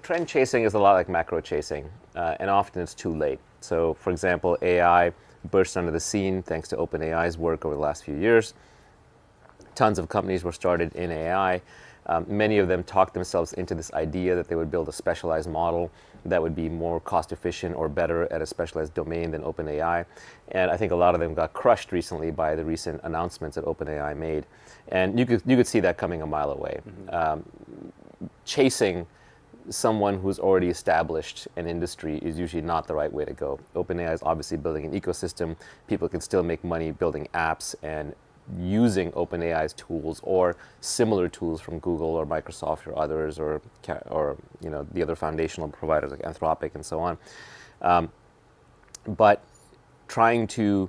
Trend chasing is a lot like macro chasing, and often it's too late. So, for example, AI burst onto the scene thanks to OpenAI's work over the last few years. Tons of companies were started in AI. Many of them talked themselves into this idea that they would build a specialized model that would be more cost efficient or better at a specialized domain than OpenAI. And I think a lot of them got crushed recently by the recent announcements that OpenAI made. And you could see that coming a mile away. Chasing someone who's already established an industry is usually not the right way to go. OpenAI is obviously building an ecosystem. People can still make money building apps and using OpenAI's tools or similar tools from Google or Microsoft or others, or the other foundational providers like Anthropic and so on. But trying to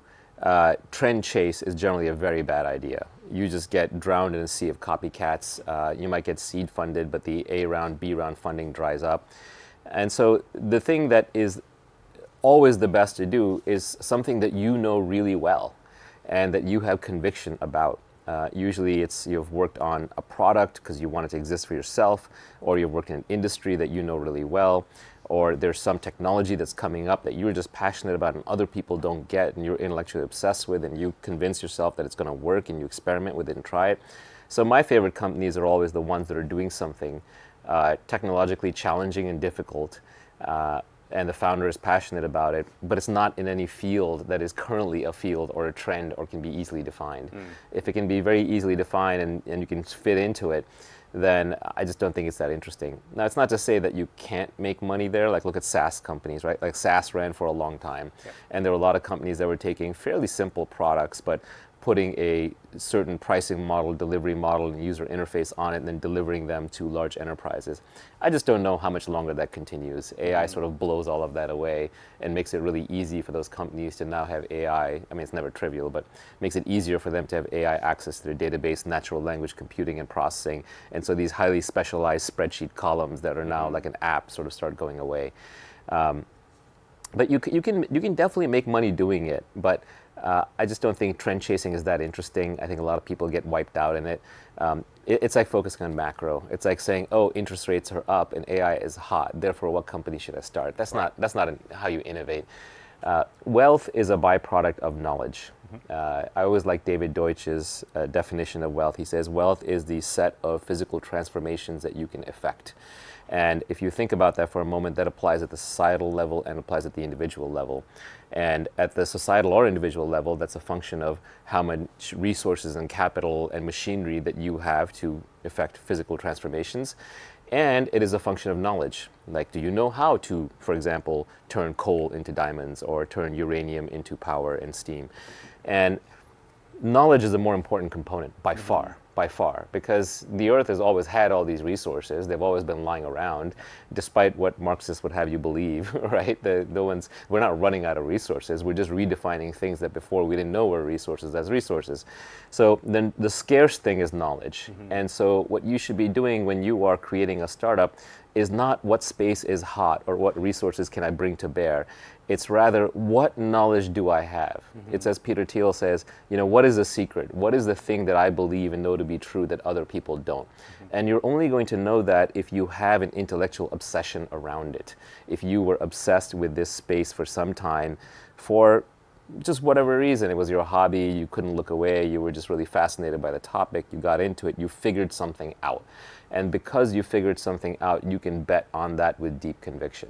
trend chase is generally a very bad idea. You just get drowned in a sea of copycats. You might get seed funded, but the A round, B round funding dries up. And so the thing that is always the best to do is something that you know really well and that you have conviction about. Usually it's you've worked on a product because you want it to exist for yourself, or you've worked in an industry that you know really well, or there's some technology that's coming up that you're just passionate about and other people don't get and you're intellectually obsessed with, and you convince yourself that it's going to work and you experiment with it and try it. So my favorite companies are always the ones that are doing something technologically challenging and difficult, and the founder is passionate about it, but it's not in any field that is currently a field or a trend or can be easily defined. If it can be very easily defined and you can fit into it, then I just don't think it's that interesting. Now, it's not to say that you can't make money there. Like, look at SaaS companies, right? Like, SaaS ran for a long time, and there were a lot of companies that were taking fairly simple products, but putting a certain pricing model, delivery model, and user interface on it, and then delivering them to large enterprises. I just don't know how much longer that continues. AI sort of blows all of that away and makes it really easy for those companies to now have AI. I mean, it's never trivial, but makes it easier for them to have AI access to their database, natural language computing and processing. And so these highly specialized spreadsheet columns that are now like an app sort of start going away. But you can definitely make money doing it, but I just don't think trend chasing is that interesting. I think a lot of people get wiped out in it. It's like focusing on macro. It's like saying, oh, interest rates are up and AI is hot, therefore what company should I start? That's not how you innovate. Wealth is a byproduct of knowledge. I always like David Deutsch's definition of wealth. He says wealth is the set of physical transformations that you can effect. And if you think about that for a moment, that applies at the societal level and applies at the individual level. And at the societal or individual level, that's a function of how much resources and capital and machinery that you have to effect physical transformations. And it is a function of knowledge. Like, do you know how to, for example, turn coal into diamonds or turn uranium into power and steam? And knowledge is a more important component by far, because the earth has always had all these resources. They've always been lying around, despite what Marxists would have you believe, right? We're not running out of resources. We're just redefining things that before we didn't know were resources as resources. So then the scarce thing is knowledge. And so what you should be doing when you are creating a startup is not what space is hot or what resources can I bring to bear. It's rather, what knowledge do I have? It's as Peter Thiel says, what is the secret? What is the thing that I believe and know to be true that other people don't? And you're only going to know that if you have an intellectual obsession around it. If you were obsessed with this space for some time, for just whatever reason, it was your hobby, you couldn't look away, you were just really fascinated by the topic, you got into it, you figured something out. And because you figured something out, you can bet on that with deep conviction.